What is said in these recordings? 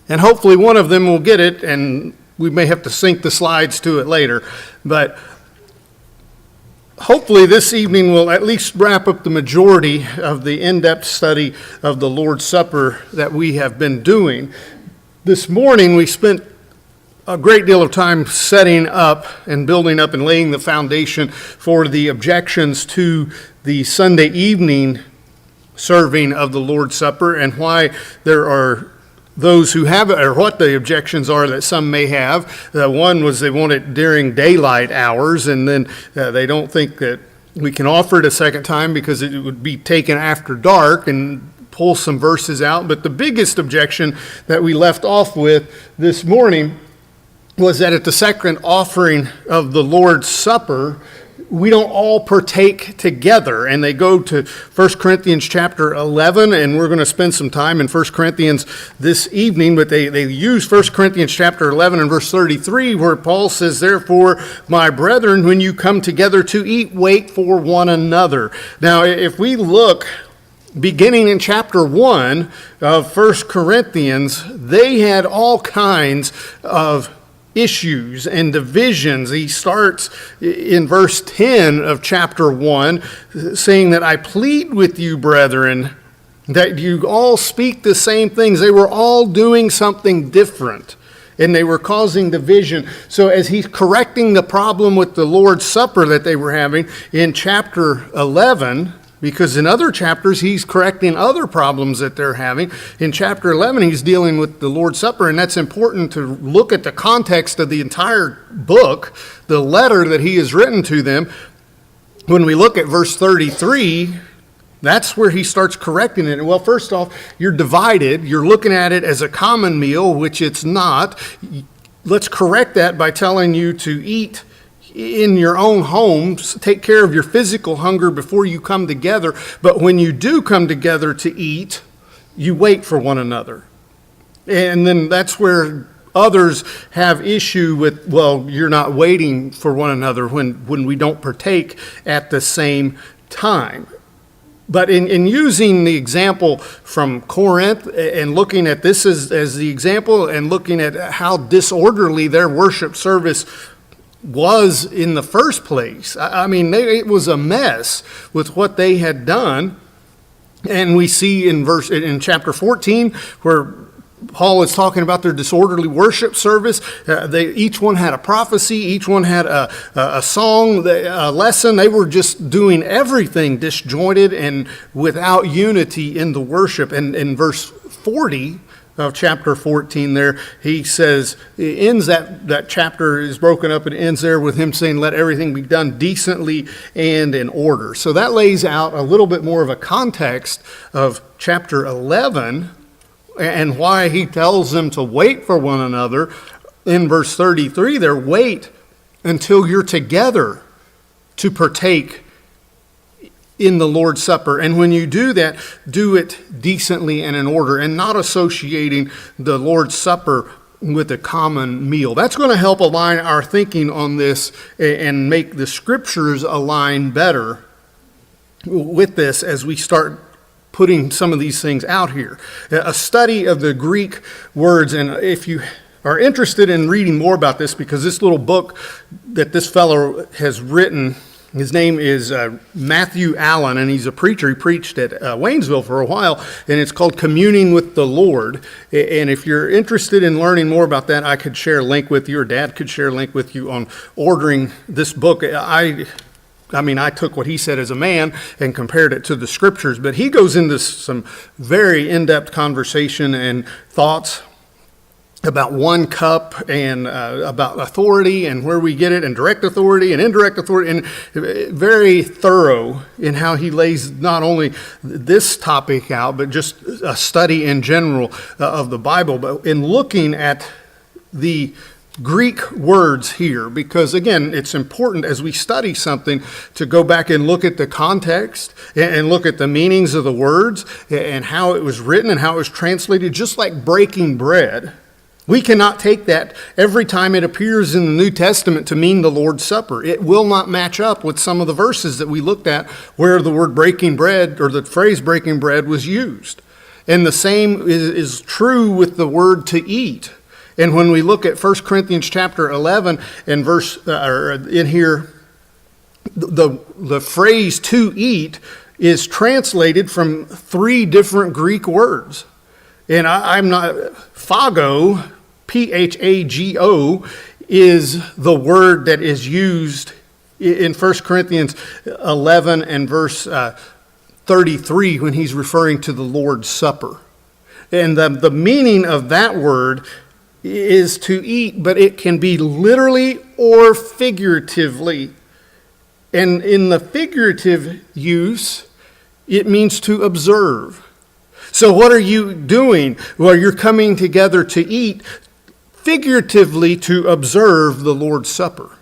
And hopefully one of them will get it, and we may have to sync the slides to it later. But hopefully this evening will at least wrap up the majority of the in-depth study of the Lord's Supper that we have been doing. This morning we spent a great deal of time setting up and building up and laying the foundation for the objections to the Sunday evening serving of the Lord's Supper, and why there are those who have it, or what the objections are that some may have. One was they want it during daylight hours, and then they don't think that we can offer it a second time because it would be taken after dark, and pull some verses out. But the biggest objection that we left off with this morning was that at the second offering of the Lord's Supper, we don't all partake together. And they go to 1 Corinthians chapter 11, and we're going to spend some time in 1 Corinthians this evening, but they use 1 Corinthians chapter 11 and verse 33, where Paul says, "Therefore, my brethren, when you come together to eat, wait for one another." Now, if we look beginning in chapter 1 of 1 Corinthians, they had all kinds of issues and divisions. He starts in verse 10 of chapter 1 saying that I plead with you, brethren, that you all speak the same things. They were all doing something different, and they were causing division. So as he's correcting the problem with the Lord's Supper that they were having in chapter 11, because in other chapters, he's correcting other problems that they're having. In chapter 11, he's dealing with the Lord's Supper, and that's important to look at the context of the entire book, the letter that he has written to them. When we look at verse 33, that's where he starts correcting it. Well, first off, you're divided. You're looking at it as a common meal, which it's not. Let's correct that by telling you to eat in your own homes, take care of your physical hunger before you come together. But when you do come together to eat, you wait for one another. And then that's where others have issue with, well, you're not waiting for one another when we don't partake at the same time. But in using the example from Corinth and looking at this as the example and looking at how disorderly their worship service was in the first place. I mean, it was a mess with what they had done. And we see in chapter 14 where Paul is talking about their disorderly worship service. Each one had a prophecy. Each one had a song, a lesson. They were just doing everything disjointed and without unity in the worship. And in verse 40 of chapter 14 there, he says, it ends that chapter is broken up and ends there with him saying, let everything be done decently and in order. So that lays out a little bit more of a context of chapter 11 and why he tells them to wait for one another. In verse 33 there, wait until you're together to partake in the Lord's Supper. And when you do that, do it decently and in order, and not associating the Lord's Supper with a common meal. That's going to help align our thinking on this and make the scriptures align better with this as we start putting some of these things out here. A study of the Greek words, and if you are interested in reading more about this, because this little book that this fellow has written, his name is Matthew Allen, and he's a preacher. He preached at Waynesville for a while, and it's called Communing with the Lord. And if you're interested in learning more about that, I could share a link with you, or Dad could share a link with you on ordering this book. I took what he said as a man and compared it to the scriptures, but he goes into some very in-depth conversation and thoughts about one cup and about authority and where we get it, and direct authority and indirect authority, and very thorough in how he lays not only this topic out, but just a study in general of the Bible, but in looking at the Greek words here, because again, it's important as we study something to go back and look at the context and look at the meanings of the words and how it was written and how it was translated. Just like breaking bread, we cannot take that every time it appears in the New Testament to mean the Lord's Supper. It will not match up with some of the verses that we looked at where the word breaking bread or the phrase breaking bread was used. And the same is true with the word to eat. And when we look at 1 Corinthians chapter 11 and in here, the phrase to eat is translated from 3 different Greek words. And I'm not, phago, Phago, is the word that is used in 1 Corinthians 11 and verse 33 when he's referring to the Lord's Supper. And the meaning of that word is to eat, but it can be literally or figuratively. And in the figurative use, it means to observe. So what are you doing? Well, you're coming together to eat, figuratively to observe the Lord's Supper.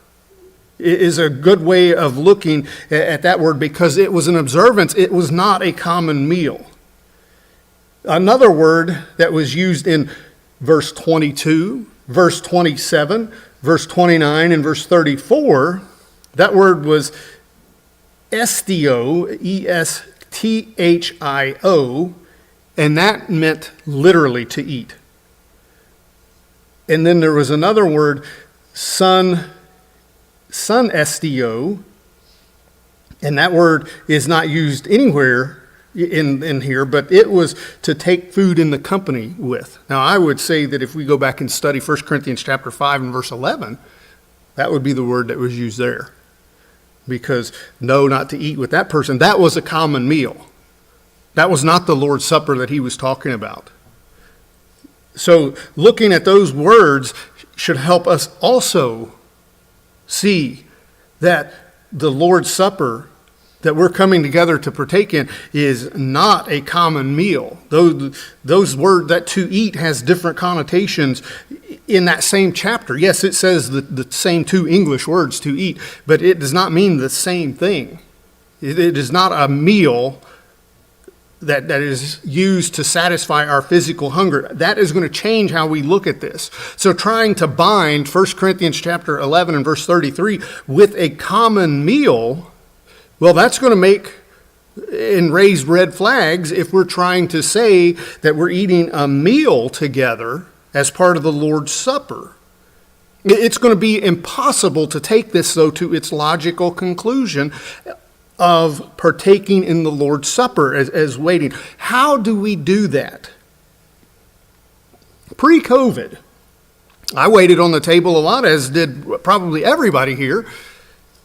It is a good way of looking at that word because it was an observance. It was not a common meal. Another word that was used in verse 22, verse 27, verse 29, and verse 34, that word was estio, E-S-T-H-I-O, and that meant literally to eat. And then there was another word, sunestio, and that word is not used anywhere in here, but it was to take food in the company with. Now, I would say that if we go back and study 1 Corinthians chapter 5 and verse 11, that would be the word that was used there. Because no, not to eat with that person. That was a common meal. That was not the Lord's Supper that he was talking about. So looking at those words should help us also see that the Lord's Supper that we're coming together to partake in is not a common meal. Those words, that to eat has different connotations in that same chapter. Yes, it says the same 2 English words, to eat, but it does not mean the same thing. It is not a meal that is used to satisfy our physical hunger. That is going to change how we look at this. So trying to bind 1 Corinthians chapter 11 and verse 33 with a common meal, well, that's going to make and raise red flags if we're trying to say that we're eating a meal together as part of the Lord's Supper. It's going to be impossible to take this, though, to its logical conclusion of partaking in the Lord's Supper as waiting. How do we do that? Pre-COVID, I waited on the table a lot, as did probably everybody here.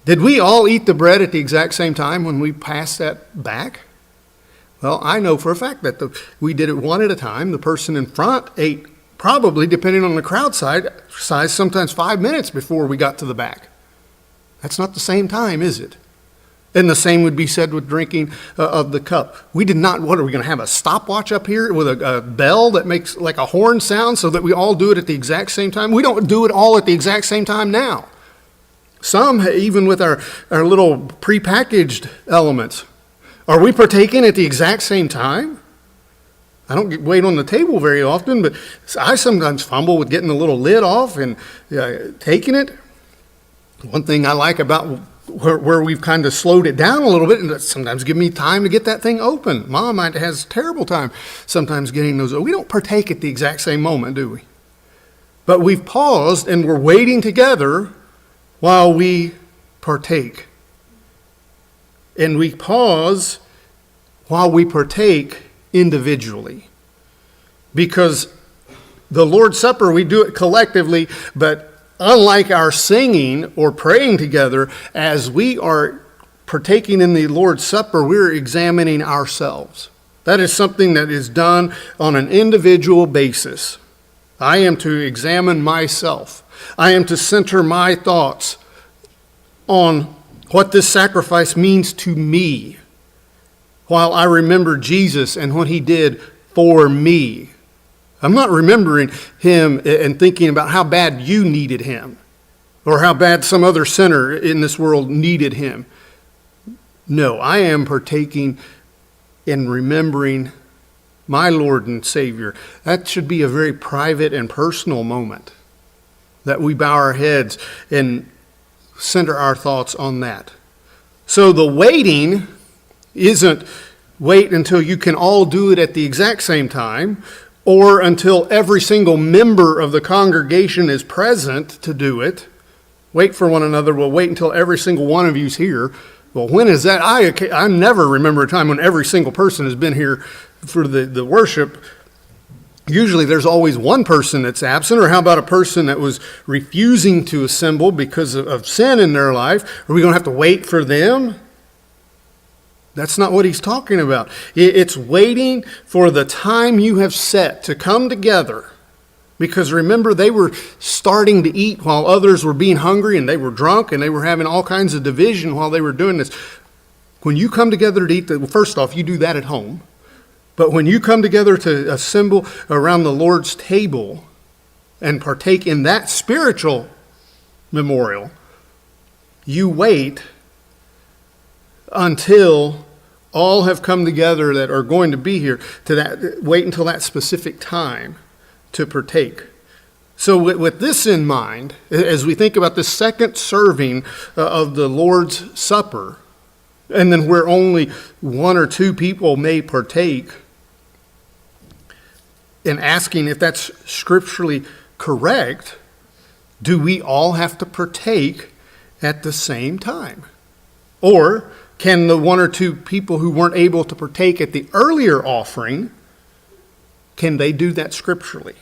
Did we all eat the bread at the exact same time when we passed that back? Well, I know for a fact that we did it one at a time. The person in front ate probably, depending on the crowd size, sometimes 5 minutes before we got to the back. That's not the same time, is it? And the same would be said with drinking of the cup. We did not, what are we going to have, a stopwatch up here with a bell that makes like a horn sound so that we all do it at the exact same time? We don't do it all at the exact same time now. Some, even with our little prepackaged elements, are we partaking at the exact same time? I don't wait on the table very often, but I sometimes fumble with getting the little lid off and taking it. One thing I like about where we've kind of slowed it down a little bit, and sometimes give me time to get that thing open. Mom has a terrible time sometimes getting those. We don't partake at the exact same moment, do we? But we've paused and we're waiting together while we partake. And we pause while we partake individually. Because the Lord's Supper, we do it collectively, but unlike our singing or praying together, as we are partaking in the Lord's Supper, we're examining ourselves. That is something that is done on an individual basis. I am to examine myself. I am to center my thoughts on what this sacrifice means to me, while I remember Jesus and what he did for me. I'm not remembering him and thinking about how bad you needed him or how bad some other sinner in this world needed him. No, I am partaking in remembering my Lord and Savior. That should be a very private and personal moment that we bow our heads and center our thoughts on that. So the waiting isn't wait until you can all do it at the exact same time, or until every single member of the congregation is present to do it. Wait for one another. Well, wait until every single one of you's here. Well, when is that? I never remember a time when every single person has been here for the worship. Usually there's always one person that's absent. Or how about a person that was refusing to assemble because of sin in their life? Are we going to have to wait for them? That's not what he's talking about. It's waiting for the time you have set to come together. Because remember, they were starting to eat while others were being hungry, and they were drunk, and they were having all kinds of division while they were doing this. When you come together to eat, first off, you do that at home. But when you come together to assemble around the Lord's table and partake in that spiritual memorial, you wait until all have come together that are going to be here, wait until that specific time to partake. So with this in mind, as we think about the second serving of the Lord's Supper, and then where only one or two people may partake, and asking if that's scripturally correct, do we all have to partake at the same time? Or can the one or two people who weren't able to partake at the earlier offering, can they do that scripturally?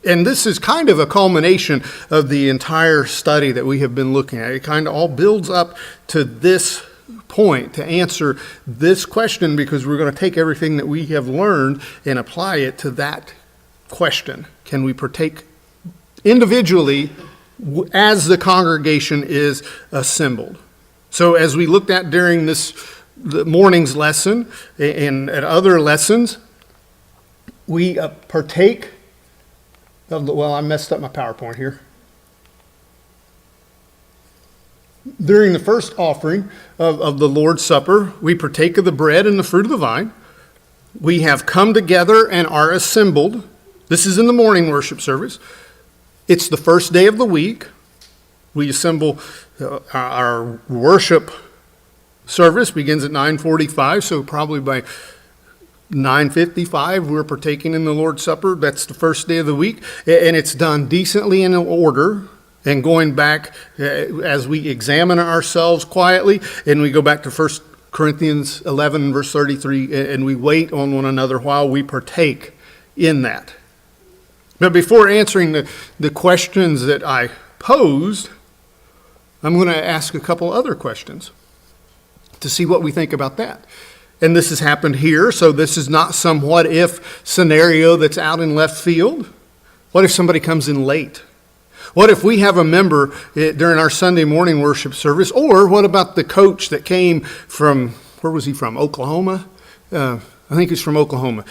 And this is kind of a culmination of the entire study that we have been looking at. It kind of all builds up to this point to answer this question, because we're going to take everything that we have learned and apply it to that question. Can we partake individually as the congregation is assembled? So as we looked at during the morning's lesson and at other lessons, we partake of I messed up my PowerPoint here. During the first offering of the Lord's Supper, we partake of the bread and the fruit of the vine. We have come together and are assembled. This is in the morning worship service. It's the first day of the week. We assemble. Our worship service begins at 9:45, so probably by 9:55 we're partaking in the Lord's Supper. That's the first day of the week, and it's done decently in order. And going back as we examine ourselves quietly, and we go back to 1 Corinthians 11, verse 33, and we wait on one another while we partake in that. But before answering the questions that I posed, I'm going to ask a couple other questions to see what we think about that. And this has happened here, so this is not some what-if scenario that's out in left field. What if somebody comes in late? What if we have a member during our Sunday morning worship service? Or what about the coach that came from, where was he from? Oklahoma? I think he's from Oklahoma.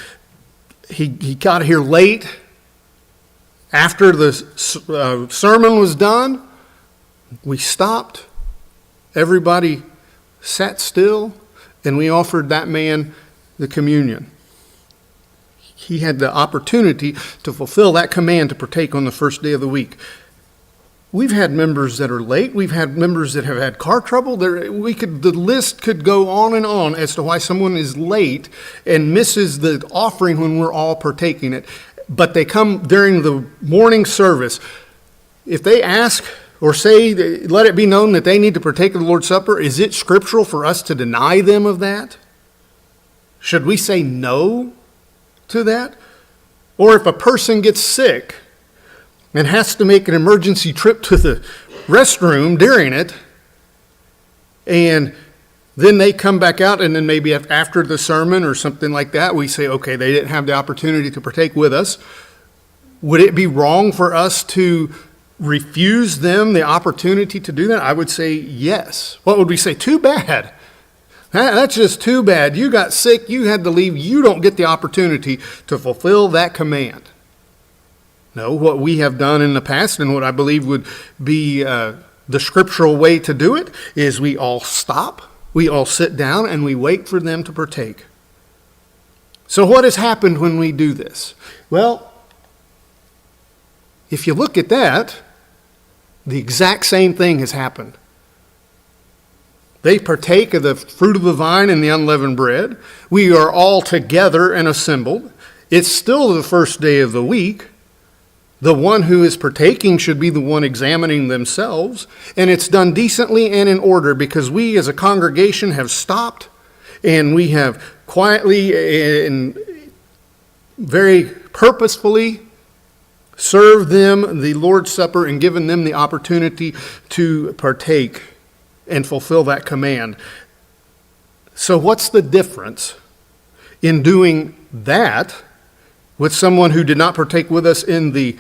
He got here late after the sermon was done. We stopped. Everybody sat still, and we offered that man the communion. He had the opportunity to fulfill that command to partake on the first day of the week. We've had members that are late. We've had members that have had car trouble. The list could go on and on as to why someone is late and misses the offering when we're all partaking it. But they come during the morning service. If they ask or say, let it be known that they need to partake of the Lord's Supper, is it scriptural for us to deny them of that? Should we say no to that? Or if a person gets sick and has to make an emergency trip to the restroom during it, and then they come back out, and then maybe after the sermon or something like that, we say, okay, they didn't have the opportunity to partake with us. Would it be wrong for us to refuse them the opportunity to do that? I would say yes. What would we say? Too bad. That's just too bad. You got sick, you had to leave, you don't get the opportunity to fulfill that command. No, what we have done in the past, and what I believe would be the scriptural way to do it, is we all stop, we all sit down, and we wait for them to partake. So what has happened when we do this? Well, if you look at that, the exact same thing has happened. They partake of the fruit of the vine and the unleavened bread. We are all together and assembled. It's still the first day of the week. The one who is partaking should be the one examining themselves. And it's done decently and in order, because we as a congregation have stopped and we have quietly and very purposefully served them the Lord's Supper and given them the opportunity to partake and fulfill that command. So what's the difference in doing that with someone who did not partake with us in the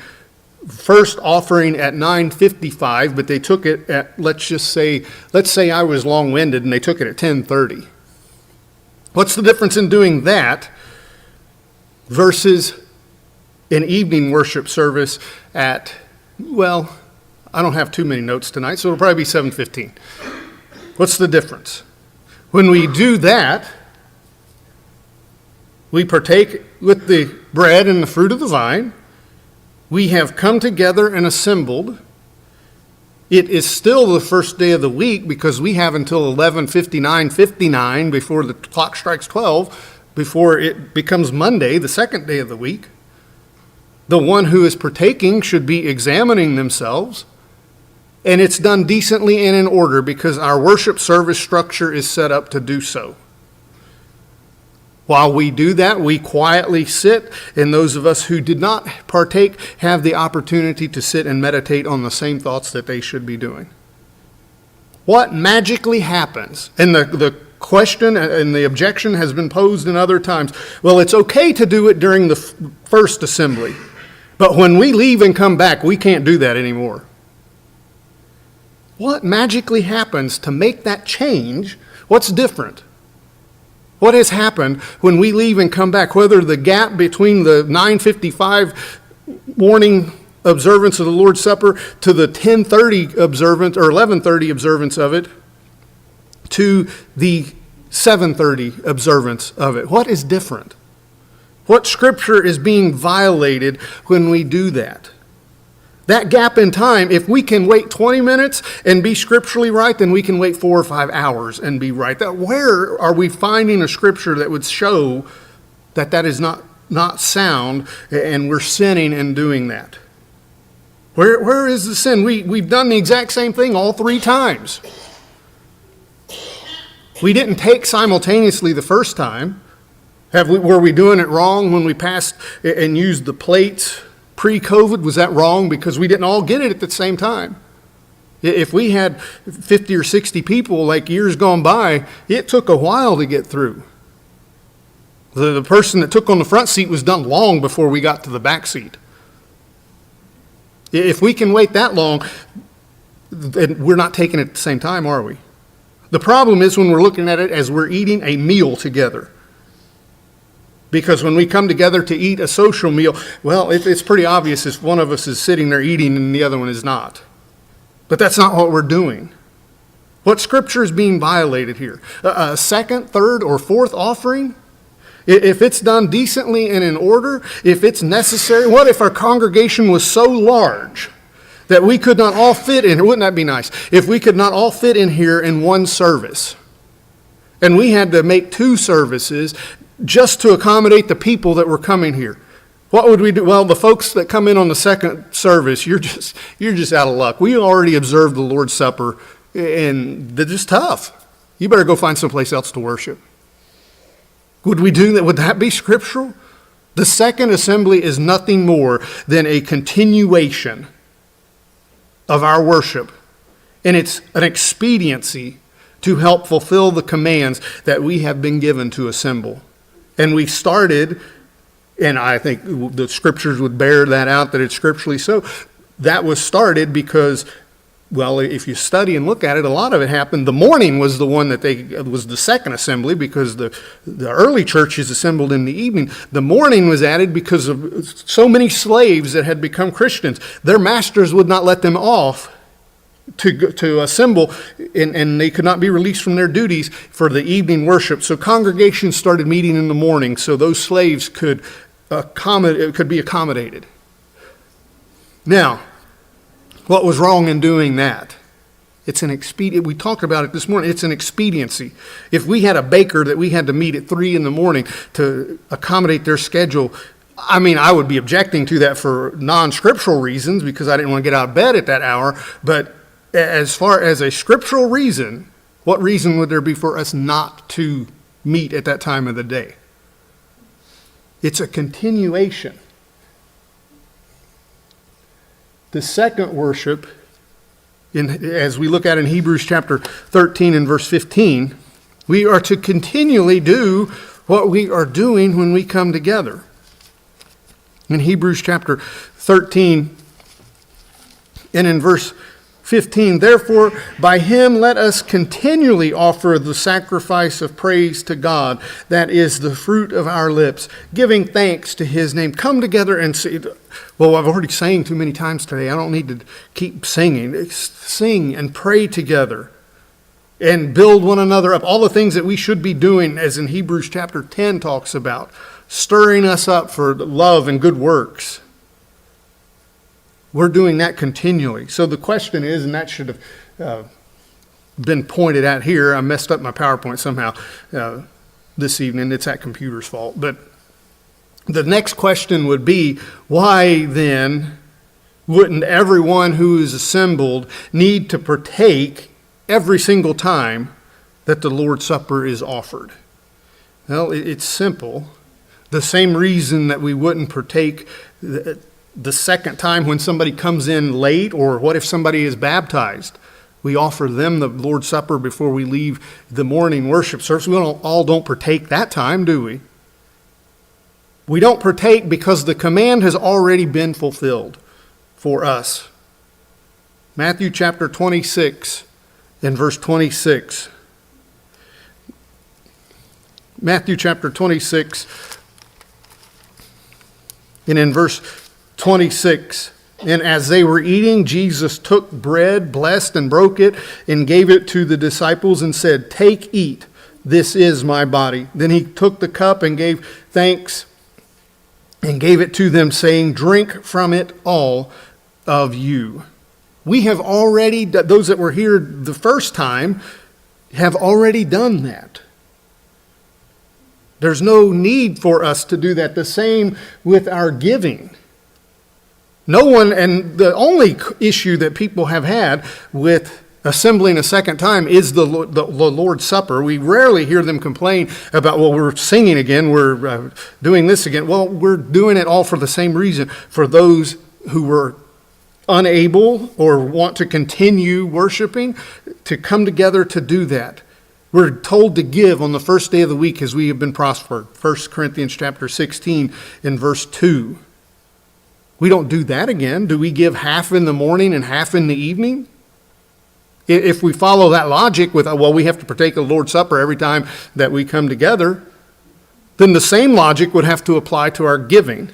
first offering at 9:55, but they took it at, let's say I was long-winded and they took it at 10:30. What's the difference in doing that versus an evening worship service at, well, I don't have too many notes tonight, so it'll probably be 7:15. What's the difference? When we do that, we partake with the bread and the fruit of the vine. We have come together and assembled. It is still the first day of the week because we have until 11:59 before the clock strikes 12, before it becomes Monday, the second day of the week. The one who is partaking should be examining themselves, and it's done decently and in order because our worship service structure is set up to do so. While we do that, we quietly sit, and those of us who did not partake have the opportunity to sit and meditate on the same thoughts that they should be doing. What magically happens? And the question and the objection has been posed in other times. Well, it's okay to do it during the first assembly, but when we leave and come back, we can't do that anymore. What magically happens to make that change? What's different? What has happened when we leave and come back, whether the gap between the 9:55 morning observance of the Lord's Supper to the 10:30 observance or 11:30 observance of it to the 7:30 observance of it? What is different? What scripture is being violated when we do that? That gap in time, if we can wait 20 minutes and be scripturally right, then we can wait 4 or 5 hours and be right. Where are we finding a scripture that would show that that is not sound and we're sinning in doing that? Where is the sin? We've done the exact same thing all 3 times. We didn't take simultaneously the first time. Were we doing it wrong when we passed and used the plates pre-COVID? Was that wrong because we didn't all get it at the same time? If we had 50 or 60 people like years gone by, it took a while to get through. The person that took on the front seat was done long before we got to the back seat. If we can wait that long, then we're not taking it at the same time, are we? The problem is when we're looking at it as we're eating a meal together. Because when we come together to eat a social meal, well, it's pretty obvious if one of us is sitting there eating and the other one is not. But that's not what we're doing. What scripture is being violated here? A second, third, or fourth offering? If it's done decently and in order, if it's necessary, what if our congregation was so large that we could not all fit in? Wouldn't that be nice? If we could not all fit in here in one service, and we had to make 2 services just to accommodate the people that were coming here. What would we do? Well, the folks that come in on the second service, you're just out of luck. We already observed the Lord's Supper, and they're just tough. You better go find someplace else to worship. Would we do that? Would that be scriptural? The second assembly is nothing more than a continuation of our worship, and it's an expediency to help fulfill the commands that we have been given to assemble. And we started, and I think the scriptures would bear that out, that it's scripturally so. That was started because, well, if you study and look at it, a lot of it happened. The morning was the one that was the second assembly because the early churches assembled in the evening. The morning was added because of so many slaves that had become Christians. Their masters would not let them off to assemble, and they could not be released from their duties for the evening worship. So congregations started meeting in the morning so those slaves could be accommodated. Now, what was wrong in doing that? It's an expedient. We talked about it this morning. It's an expediency. If we had a baker that we had to meet at 3 a.m. to accommodate their schedule, I would be objecting to that for non-scriptural reasons because I didn't want to get out of bed at that hour. But as far as a scriptural reason, what reason would there be for us not to meet at that time of the day? It's a continuation. The second worship, as we look at in Hebrews chapter 13 and verse 15, we are to continually do what we are doing when we come together. In Hebrews chapter 13 and in verse 15, therefore, by him let us continually offer the sacrifice of praise to God, that is the fruit of our lips, giving thanks to his name. Come together and sing. Well, I've already sang too many times today. I don't need to keep singing. Sing and pray together and build one another up. All the things that we should be doing, as in Hebrews chapter 10 talks about, stirring us up for love and good works. We're doing that continually. So the question is, and that should have been pointed out here. I messed up my PowerPoint somehow this evening. It's that computer's fault. But the next question would be, why then wouldn't everyone who is assembled need to partake every single time that the Lord's Supper is offered? Well, it's simple. The same reason that we wouldn't partake the second time when somebody comes in late, or what if somebody is baptized? We offer them the Lord's Supper before we leave the morning worship service. We don't partake that time, do we? We don't partake because the command has already been fulfilled for us. Matthew chapter 26 and verse 26. Matthew chapter 26 and in verse 26, and as they were eating, Jesus took bread, blessed and broke it, and gave it to the disciples and said, "Take, eat, this is my body." Then he took the cup and gave thanks and gave it to them, saying, "Drink from it, all of you." We have already, those that were here the first time, have already done that. There's no need for us to do that. The same with our giving. No one, and the only issue that people have had with assembling a second time is the Lord's Supper. We rarely hear them complain about, well, we're singing again, we're doing this again. Well, we're doing it all for the same reason. For those who were unable or want to continue worshiping, to come together to do that. We're told to give on the first day of the week as we have been prospered. 1 Corinthians chapter 16 and verse 2. We don't do that again. Do we give half in the morning and half in the evening? If we follow that logic with, well, we have to partake of the Lord's Supper every time that we come together, then the same logic would have to apply to our giving.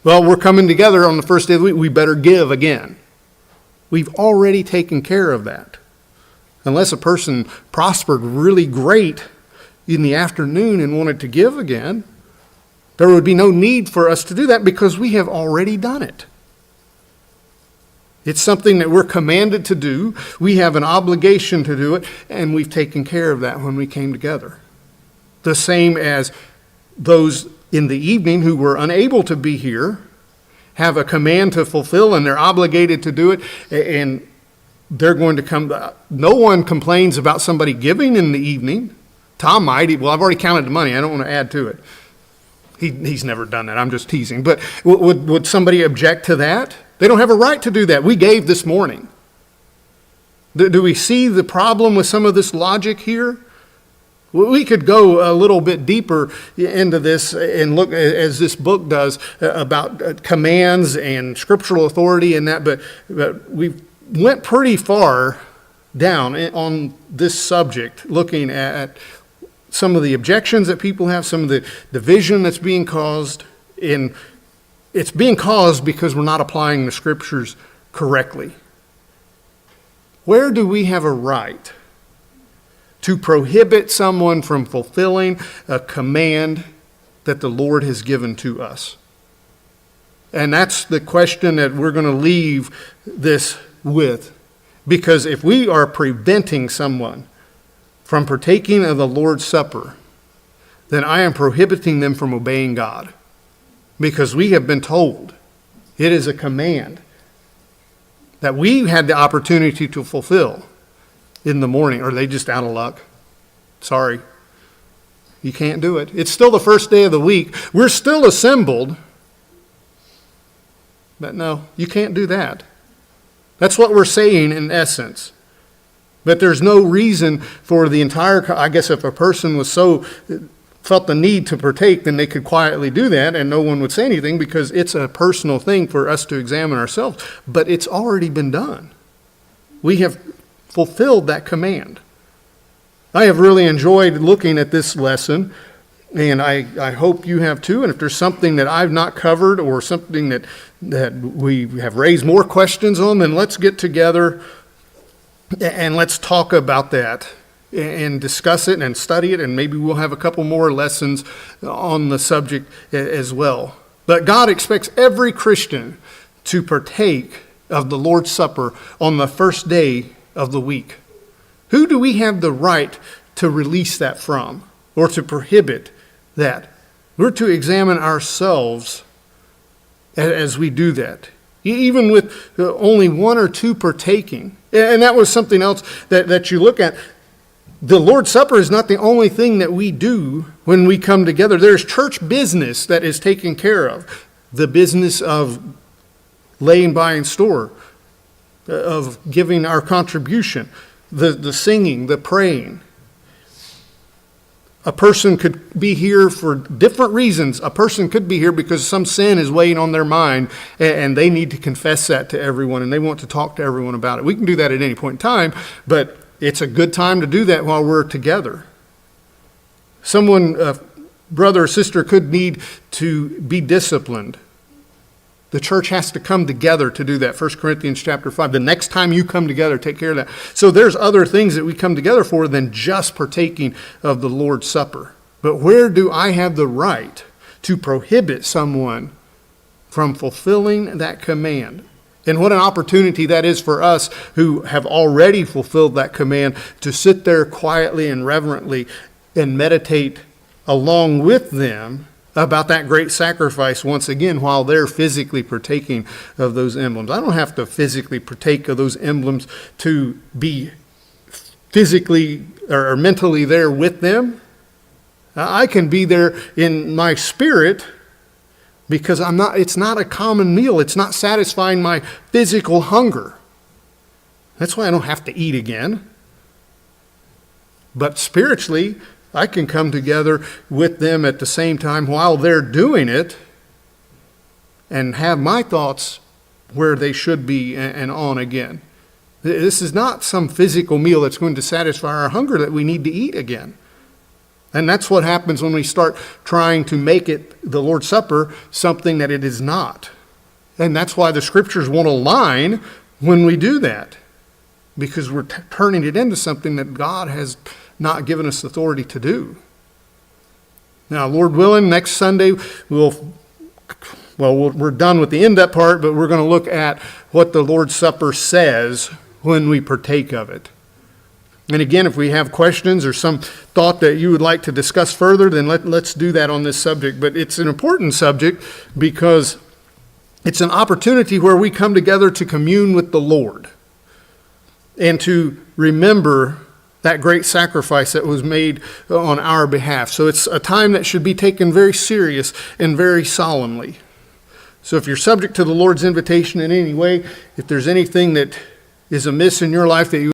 Well, we're coming together on the first day of the week, we better give again. We've already taken care of that. Unless a person prospered really great in the afternoon and wanted to give again, there would be no need for us to do that because we have already done it. It's something that we're commanded to do. We have an obligation to do it, and we've taken care of that when we came together. The same as those in the evening who were unable to be here have a command to fulfill, and they're obligated to do it, and they're going to come. No one complains about somebody giving in the evening. Tom might. Well, I've already counted the money. I don't want to add to it. He's never done that. I'm just teasing. But would somebody object to that? They don't have a right to do that. We gave this morning. Do we see the problem with some of this logic here? We could go a little bit deeper into this and look, as this book does, about commands and scriptural authority and that, but we went pretty far down on this subject, looking at some of the objections that people have, some of the division that's being caused. It's being caused because we're not applying the scriptures correctly. Where do we have a right to prohibit someone from fulfilling a command that the Lord has given to us? And that's the question that we're going to leave this with. Because if we are preventing someone from partaking of the Lord's Supper, then I am prohibiting them from obeying God. Because we have been told it is a command that we had the opportunity to fulfill in the morning. Are they just out of luck? Sorry. You can't do it. It's still the first day of the week. We're still assembled. But no, you can't do that. That's what we're saying in essence. But there's no reason for the entire, I guess if a person was felt the need to partake, then they could quietly do that and no one would say anything because it's a personal thing for us to examine ourselves. But it's already been done. We have fulfilled that command. I have really enjoyed looking at this lesson, and I hope you have too. And if there's something that I've not covered or something that we have raised more questions on, then let's get together and let's talk about that and discuss it and study it, and maybe we'll have a couple more lessons on the subject as well. But God expects every Christian to partake of the Lord's Supper on the first day of the week. Who do we have the right to release that from or to prohibit that? We're to examine ourselves as we do that, even with only one or two partaking. And that was something else that you look at. The Lord's Supper is not the only thing that we do when we come together. There's church business that is taken care of. The business of laying by in store, of giving our contribution, the singing, the praying. A person could be here for different reasons. A person could be here because some sin is weighing on their mind and they need to confess that to everyone and they want to talk to everyone about it. We can do that at any point in time, but it's a good time to do that while we're together. Someone, brother or sister, could need to be disciplined. The church has to come together to do that. 1 Corinthians chapter 5. The next time you come together, take care of that. So there's other things that we come together for than just partaking of the Lord's Supper. But where do I have the right to prohibit someone from fulfilling that command? And what an opportunity that is for us who have already fulfilled that command to sit there quietly and reverently and meditate along with them about that great sacrifice once again while they're physically partaking of those emblems. I don't have to physically partake of those emblems to be physically or mentally there with them. I can be there in my spirit because it's not a common meal. It's not satisfying my physical hunger. That's why I don't have to eat again. But spiritually, I can come together with them at the same time while they're doing it and have my thoughts where they should be and on again. This is not some physical meal that's going to satisfy our hunger that we need to eat again. And that's what happens when we start trying to make it, the Lord's Supper, something that it is not. And that's why the scriptures won't align when we do that. Because we're turning it into something that God has not given us authority to do. Now, Lord willing, next Sunday we're done with the in-depth part, but we're going to look at what the Lord's Supper says when we partake of it. And again, if we have questions or some thought that you would like to discuss further, then let's do that on this subject. But it's an important subject because it's an opportunity where we come together to commune with the Lord and to remember that great sacrifice that was made on our behalf. So it's a time that should be taken very serious and very solemnly. So if you're subject to the Lord's invitation in any way, if there's anything that is amiss in your life that you